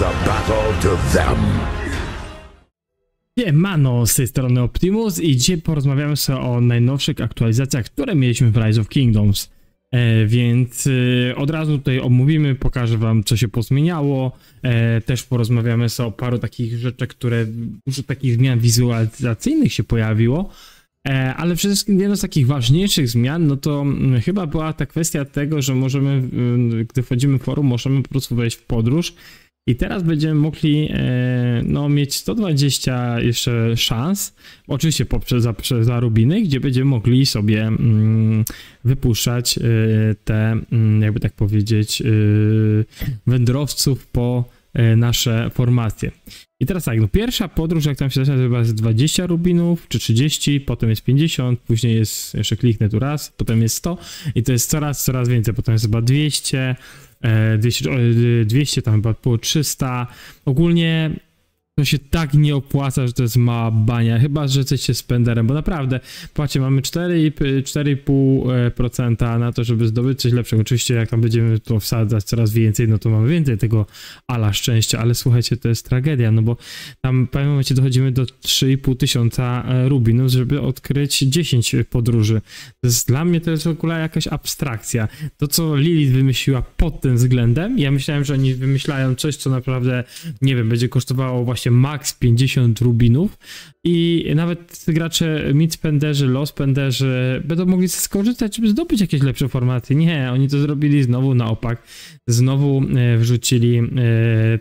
the battle to them. Siemano, z tej strony Optimus i dzisiaj porozmawiamy sobie o najnowszych aktualizacjach, które mieliśmy w Rise of Kingdoms. Więc od razu tutaj omówimy, pokażę wam, co się pozmieniało. Też porozmawiamy sobie o paru takich rzeczach, dużo takich zmian wizualizacyjnych się pojawiło. Ale przede wszystkim jedną z takich ważniejszych zmian, no to chyba była ta kwestia tego, że możemy, gdy wchodzimy w forum, możemy po prostu wejść w podróż. I teraz będziemy mogli mieć 120 jeszcze szans, oczywiście za rubiny, gdzie będziemy mogli sobie wypuszczać te, jakby tak powiedzieć, wędrowców po nasze formacje. I teraz tak, no pierwsza podróż, jak tam się zaczyna, to chyba jest 20 rubinów, czy 30, potem jest 50, później jest, jeszcze kliknę tu raz, potem jest 100 i to jest coraz więcej, potem jest chyba 200, 200 tam chyba było 300, ogólnie to się tak nie opłaca, że to jest mała bania, chyba że jesteście spenderem, bo naprawdę, patrzcie, mamy 4,5% na to, żeby zdobyć coś lepszego. Oczywiście jak tam będziemy to wsadzać coraz więcej, no to mamy więcej tego ala szczęścia, ale słuchajcie, to jest tragedia, no bo tam w pewnym momencie dochodzimy do 3,5 tysiąca rubinów, żeby odkryć 10 podróży. Dla mnie to jest w ogóle jakaś abstrakcja. To, co Lilith wymyśliła pod tym względem, ja myślałem, że oni wymyślają coś, co naprawdę, nie wiem, będzie kosztowało właśnie max 50 rubinów i nawet gracze mid-spenderzy, low-spenderzy będą mogli skorzystać, żeby zdobyć jakieś lepsze formaty. Nie, oni to zrobili znowu na opak. Znowu wrzucili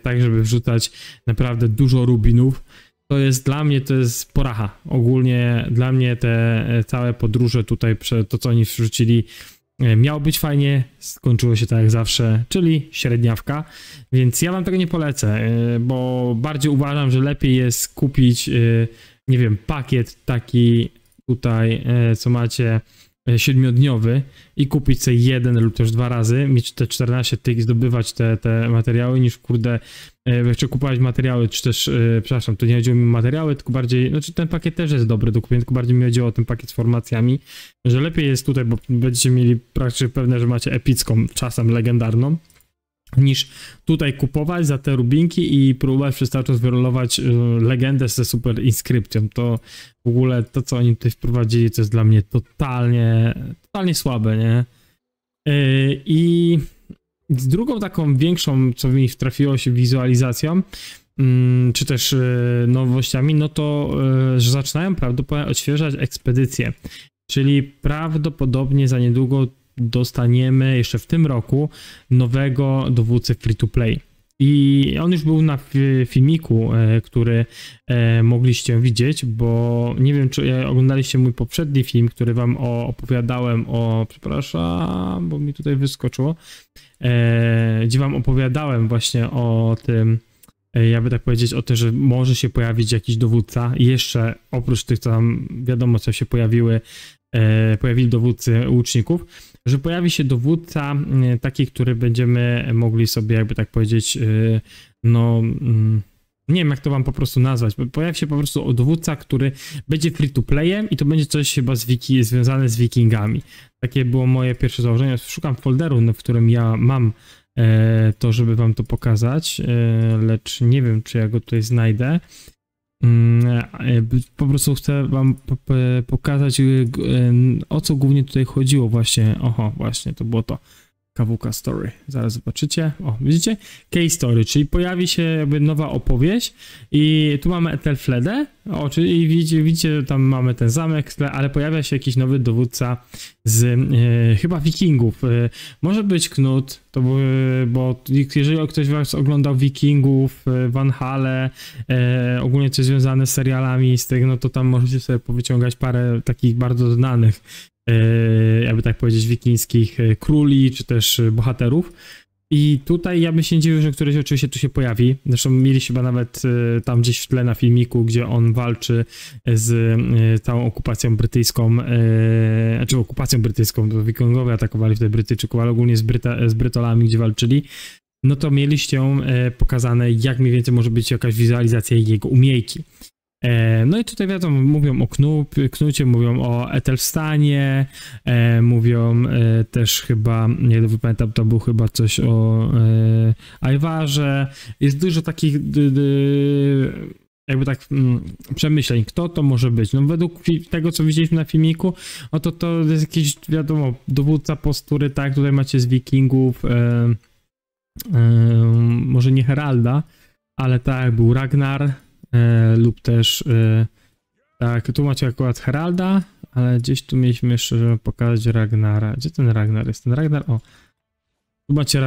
tak, żeby wrzucać naprawdę dużo rubinów. To jest dla mnie, to jest poracha. Ogólnie dla mnie te całe podróże tutaj, to co oni wrzucili, miało być fajnie, skończyło się tak jak zawsze, czyli średniawka, więc ja wam tego nie polecę, bo bardziej uważam, że lepiej jest kupić, nie wiem, pakiet taki tutaj, co macie, 7-dniowy i kupić sobie jeden lub też 2 razy, mieć te 14 tych, zdobywać te materiały, niż kurde, jeszcze kupować materiały, czy też, przepraszam, to nie chodziło mi o materiały, tylko bardziej, znaczy ten pakiet też jest dobry do kupienia, tylko bardziej mi chodziło o ten pakiet z formacjami, że lepiej jest tutaj, bo będziecie mieli praktycznie pewne, że macie epicką, czasem legendarną, niż tutaj kupować za te rubinki i próbować przez cały czas wyrolować legendę ze super inskrypcją. To w ogóle to, co oni tutaj wprowadzili, to jest dla mnie totalnie słabe, nie? I z drugą taką większą, co mi trafiło się wizualizacją, czy też nowościami, no to, że zaczynają prawdopodobnie odświeżać ekspedycje, czyli prawdopodobnie za niedługo dostaniemy jeszcze w tym roku nowego dowódcę free-to-play. I on już był na filmiku, który mogliście widzieć, bo nie wiem, czy oglądaliście mój poprzedni film, który wam opowiadałem przepraszam, bo mi tutaj wyskoczyło, gdzie wam opowiadałem właśnie o tym, jakby tak powiedzieć, o tym, że może się pojawić jakiś dowódca i jeszcze oprócz tych, co tam wiadomo, co się pojawili dowódcy łuczników, że pojawi się dowódca taki, który będziemy mogli sobie, jakby tak powiedzieć, nie wiem jak to wam po prostu nazwać, pojawi się po prostu dowódca, który będzie free-to-playem i to będzie coś chyba związane z wikingami. Takie było moje pierwsze założenie. Szukam folderu, w którym ja mam to, żeby wam to pokazać, lecz nie wiem, czy ja go tutaj znajdę. Po prostu chcę wam pokazać, o co głównie tutaj chodziło właśnie. Oho, właśnie, to było to. KWK Story. Zaraz zobaczycie. O, widzicie? Case Story, czyli pojawi się jakby nowa opowieść i tu mamy Ethelfledę. O, czyli widzicie, tam mamy ten zamek, ale pojawia się jakiś nowy dowódca z chyba wikingów. Może być Knut, bo jeżeli ktoś was oglądał Wikingów, Valhalla, ogólnie coś związane z serialami z tego, no to tam możecie sobie powyciągać parę takich bardzo znanych, jakby tak powiedzieć, wikińskich króli, czy też bohaterów. I tutaj ja bym się nie dziwił, że któryś oczywiście tu się pojawi. Zresztą mieliście chyba nawet tam gdzieś w tle na filmiku, gdzie on walczy z całą okupacją brytyjską, znaczy okupacją brytyjską, bo wikingowie atakowali wtedy Brytyjczyków, ale ogólnie z Brytolami, gdzie walczyli. No to mieliście pokazane, jak mniej więcej może być jakaś wizualizacja jego umiejki. No i tutaj wiadomo, mówią o Knucie, mówią o Etelstanie, mówią też chyba, nie dobrze pamiętam, to był chyba coś o Ajwarze. Jest dużo takich jakby tak przemyśleń, kto to może być. No według tego, co widzieliśmy na filmiku, no to jest jakiś, wiadomo, dowódca postury, tak, tutaj macie z Wikingów, może nie Heralda, ale tak, był Ragnar, lub też tak, tu macie akurat Heralda, ale gdzieś tu mieliśmy jeszcze, żeby pokazać Ragnara. Gdzie ten Ragnar jest? Ten Ragnar, o. Tu macie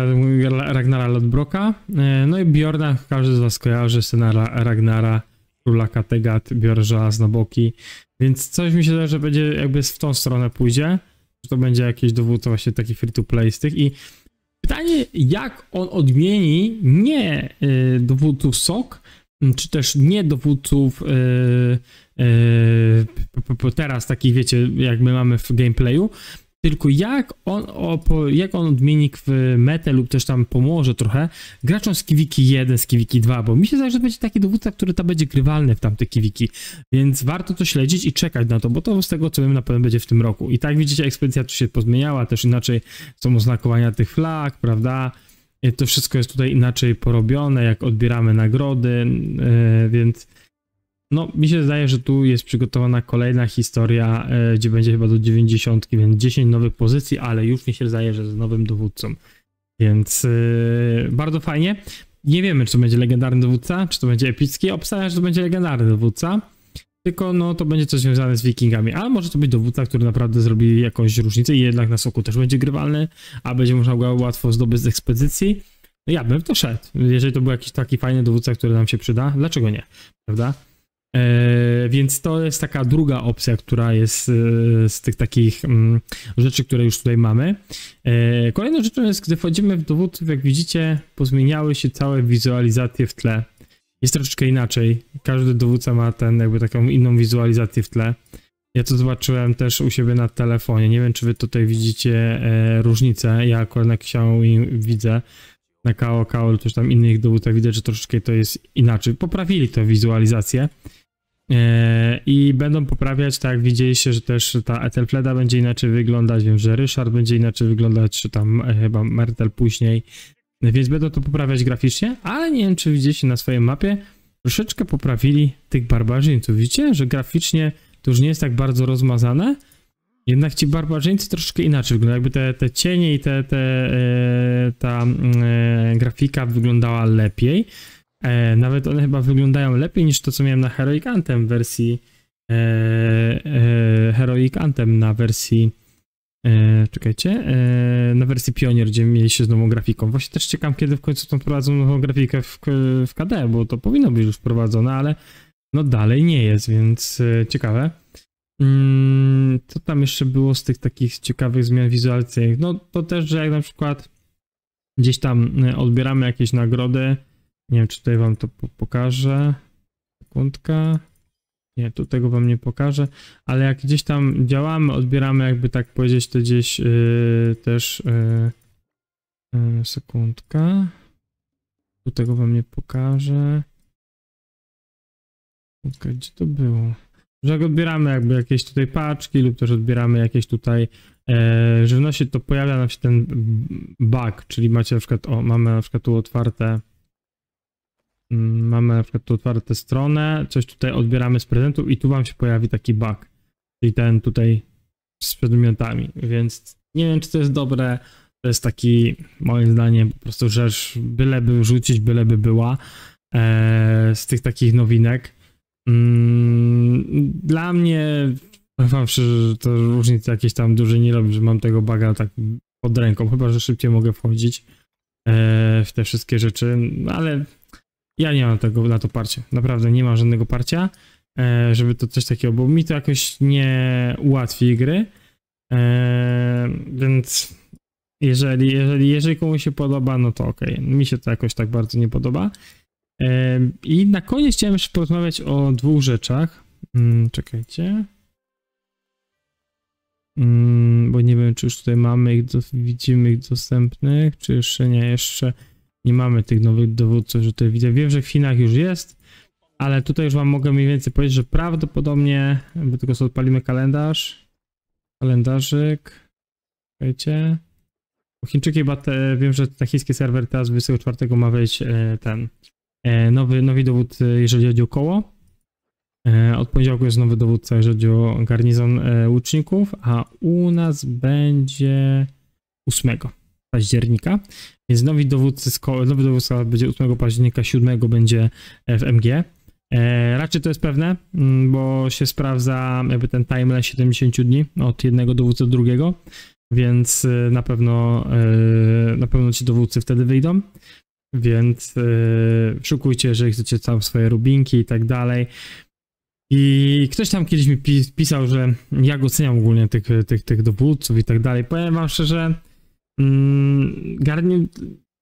Ragnara Lodbroka, no i Bjorna, każdy z was kojarzy, syna Ragnara, króla Kattegat, Bjorn Żelaznoboki, więc coś mi się wydaje, że będzie jakby w tą stronę pójdzie, że to będzie jakiś dowódca właśnie taki free to play z tych i pytanie, jak on odmieni nie dowódców SOK, czy też nie dowódców teraz takich, wiecie, jak my mamy w gameplayu, tylko jak on odmieni w metę lub też tam pomoże trochę graczom z Kiwiki 1, z Kiwiki 2, bo mi się zdaje, że będzie taki dowódca, który tam będzie grywalny w tamte Kiwiki, więc warto to śledzić i czekać na to, bo to z tego co wiem na pewno będzie w tym roku. I tak widzicie, ekspedycja tu się pozmieniała, też inaczej są oznakowania tych flag, prawda? To wszystko jest tutaj inaczej porobione, jak odbieramy nagrody, więc no mi się zdaje, że tu jest przygotowana kolejna historia, gdzie będzie chyba do 90, więc 10 nowych pozycji, ale już mi się zdaje, że z nowym dowódcą, więc bardzo fajnie. Nie wiemy, czy to będzie legendarny dowódca, czy to będzie epicki, obstawiam, że to będzie legendarny dowódca, tylko no to będzie coś związane z Wikingami, ale może to być dowódca, który naprawdę zrobi jakąś różnicę i jednak na Soku też będzie grywalny, a będzie można go łatwo zdobyć z ekspedycji. No ja bym w to szedł, jeżeli to był jakiś taki fajny dowódca, który nam się przyda, dlaczego nie, prawda? Więc to jest taka druga opcja, która jest z tych takich rzeczy, które już tutaj mamy. Kolejną rzeczą jest, gdy wchodzimy w dowódców, jak widzicie, pozmieniały się całe wizualizacje w tle. Jest troszeczkę inaczej. Każdy dowódca ma jakby taką inną wizualizację w tle. Ja to zobaczyłem też u siebie na telefonie. Nie wiem, czy wy tutaj widzicie różnicę. Ja akurat na Xiaomi widzę. Na KO, lub też tam innych dowódcach widzę, że troszeczkę to jest inaczej. Poprawili tę wizualizację. I będą poprawiać, tak jak widzieliście, że też ta Ethelfleda będzie inaczej wyglądać, wiem, że Ryszard będzie inaczej wyglądać, czy tam chyba Mertel później, więc będą to poprawiać graficznie, ale nie wiem, czy widzieliście na swojej mapie, troszeczkę poprawili tych barbarzyńców, widzicie, że graficznie to już nie jest tak bardzo rozmazane, jednak ci barbarzyńcy troszeczkę inaczej wyglądają, jakby te cienie i ta grafika wyglądała lepiej. Nawet one chyba wyglądają lepiej niż to, co miałem na Heroic Anthem w wersji Heroic Anthem na wersji czekajcie, na wersji Pionier, gdzie mieliście z nową grafiką. Właśnie też czekam, kiedy w końcu tą wprowadzą nową grafikę w KD, bo to powinno być już wprowadzone, ale no dalej nie jest, więc ciekawe. Co tam jeszcze było z tych takich ciekawych zmian wizualizacyjnych? No to też, że jak na przykład gdzieś tam odbieramy jakieś nagrody. Nie wiem, czy tutaj wam to pokażę. Sekundka. Nie, tu tego wam nie pokażę. Ale jak gdzieś tam działamy, odbieramy, jakby tak powiedzieć, to gdzieś też... sekundka. Tu tego wam nie pokażę. Sekundka, gdzie to było? Że jak odbieramy jakby jakieś tutaj paczki lub też odbieramy jakieś tutaj żywności, to pojawia nam się ten bug, czyli macie na przykład, mamy na przykład tu otwarte stronę, coś tutaj odbieramy z prezentu i tu wam się pojawi taki bug, czyli ten tutaj z przedmiotami, więc nie wiem, czy to jest dobre, to jest taki, moim zdaniem, po prostu rzecz, byleby rzucić, byleby była, z tych takich nowinek. Dla mnie, powiem szczerze, że to różnicy jakieś tam duże nie robi, że mam tego buga tak pod ręką, chyba że szybciej mogę wchodzić w te wszystkie rzeczy, ale ja nie mam tego na to parcie, naprawdę nie mam żadnego parcia, żeby to coś takiego, bo mi to jakoś nie ułatwi gry, więc jeżeli komuś się podoba, no to okej. Mi się to jakoś tak bardzo nie podoba. I na koniec chciałem jeszcze porozmawiać o dwóch rzeczach. Czekajcie. Bo nie wiem, czy już tutaj mamy ich, widzimy ich dostępnych, czy jeszcze nie mamy tych nowych dowódców, że tutaj widzę. Wiem, że w Chinach już jest, Ale tutaj już wam mogę mniej więcej powiedzieć, że prawdopodobnie, bo tylko sobie odpalimy kalendarzyk, słuchajcie, Chińczyki chyba wiem, że na chiński serwer teraz 24 ma wejść ten nowy dowód, jeżeli chodzi o koło. Od poniedziałku jest nowy dowódca, jeżeli chodzi o garnizon łuczników, a u nas będzie 8 października, więc nowy dowódca będzie 8 października, 7 będzie w MG. Raczej to jest pewne, bo się sprawdza jakby ten timeline 70 dni od jednego dowódcy do drugiego, więc na pewno ci dowódcy wtedy wyjdą, więc szukujcie, jeżeli chcecie tam swoje rubinki i tak dalej. I ktoś tam kiedyś mi pisał, że jak oceniam ogólnie tych dowódców i tak dalej. Powiem wam szczerze,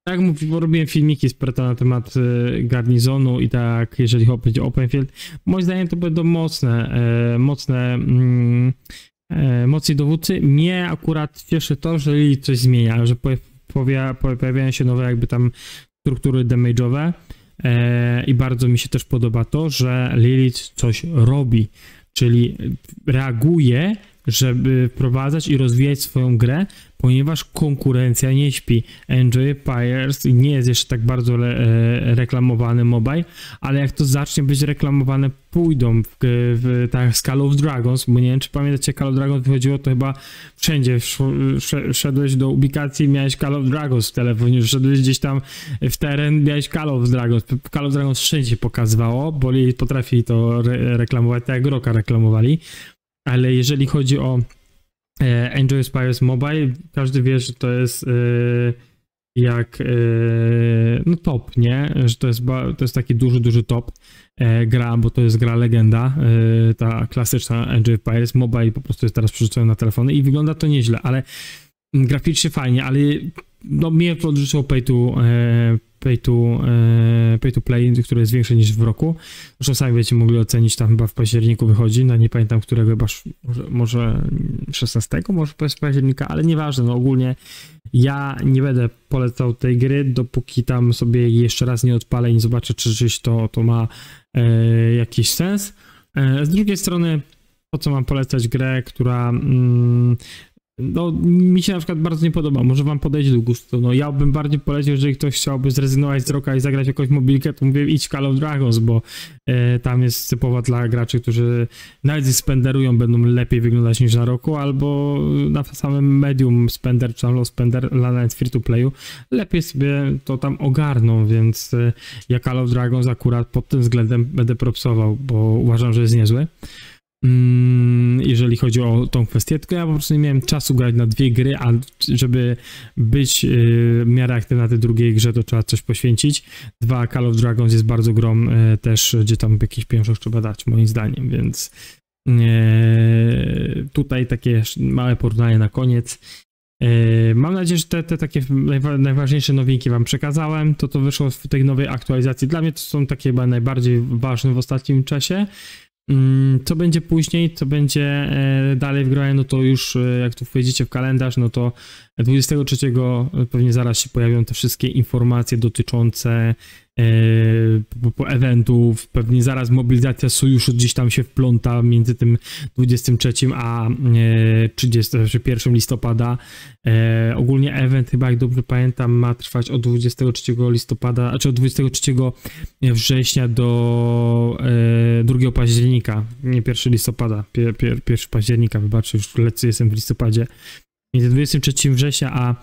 tak jak robiłem filmiki z Preto na temat garnizonu i tak, jeżeli chodzi o Openfield, moim zdaniem to będą mocni dowódcy. Mnie akurat cieszy to, że Lilith coś zmienia, że pojawiają się nowe jakby tam struktury damage'owe i bardzo mi się też podoba to, że Lilith coś robi, czyli reaguje, żeby wprowadzać i rozwijać swoją grę, ponieważ konkurencja nie śpi. Age of Empires nie jest jeszcze tak bardzo reklamowany mobile, ale jak to zacznie być reklamowane, pójdą tak z Call of Dragons, bo nie wiem, czy pamiętacie, Call of Dragons wychodziło, to chyba wszędzie szedłeś do ubikacji, miałeś Call of Dragons w telefonie, szedłeś gdzieś tam w teren, miałeś Call of Dragons. Call of Dragons wszędzie pokazywało, bo potrafili to reklamować, tak jak Rocka reklamowali. Ale jeżeli chodzi o Age of Empires Mobile, każdy wie, że to jest no top, nie? Że to jest taki duży top gra, bo to jest gra legenda, ta klasyczna Age of Empires Mobile po prostu jest teraz przerzucona na telefony i wygląda to nieźle, ale graficznie fajnie, ale no mnie to odrzuciło pay to play, który jest większy niż w roku. Zresztą sami będziecie mogli ocenić, tam chyba w październiku wychodzi, no nie pamiętam którego, chyba może 16, może października, ale nieważne, no ogólnie ja nie będę polecał tej gry, dopóki tam sobie jeszcze raz nie odpalę i nie zobaczę, czy rzeczywiście to ma jakiś sens. Z drugiej strony, po co mam polecać grę, która no, mi się na przykład bardzo nie podoba, może wam podejdzie do gustu, no ja bym bardziej polecił, jeżeli ktoś chciałby zrezygnować z Rocka i zagrać jakąś mobilkę, to mówię idź Call of Dragons, bo tam jest typowa dla graczy, którzy nawet spenderują, będą lepiej wyglądać niż na Rocku, albo na samym medium spender, czy tam low spender, nawet free to playu, lepiej sobie to tam ogarną, więc ja Call of Dragons akurat pod tym względem będę propsował, bo uważam, że jest niezły. Jeżeli chodzi o tą kwestię, tylko ja po prostu nie miałem czasu grać na dwie gry, a żeby być w miarę aktywny na tej drugiej grze, to trzeba coś poświęcić. Call of Dragons jest bardzo grą też, gdzie tam jakiś pieniążek trzeba dać, moim zdaniem, więc tutaj takie małe porównanie na koniec. Mam nadzieję, że te takie najważniejsze nowinki wam przekazałem, to wyszło w tej nowej aktualizacji. Dla mnie to są takie chyba najbardziej ważne w ostatnim czasie. Co będzie później, co będzie dalej w grze, no to już jak tu wejdziecie w kalendarz, no to 23 pewnie zaraz się pojawią te wszystkie informacje dotyczące eventów, pewnie zaraz mobilizacja sojuszu gdzieś tam się wpląta między tym 23 a 1 listopada. Ogólnie event chyba, jak dobrze pamiętam, ma trwać od 23 listopada, znaczy od 23 września do 2 października, nie 1 listopada, 1 października, wybaczcie, już lecę jestem w listopadzie. Między 23 września a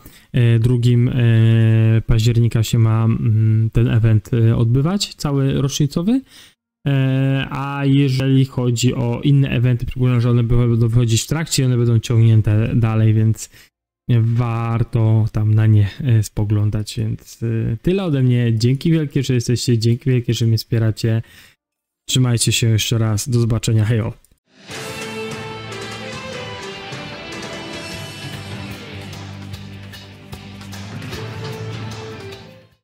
2 października się ma ten event odbywać, cały rocznicowy. A jeżeli chodzi o inne eventy, przypuszczam, że one będą wychodzić w trakcie, one będą ciągnięte dalej, więc warto tam na nie spoglądać. Więc tyle ode mnie. Dzięki wielkie, że jesteście, dzięki wielkie, że mnie wspieracie. Trzymajcie się jeszcze raz. Do zobaczenia. Hejo.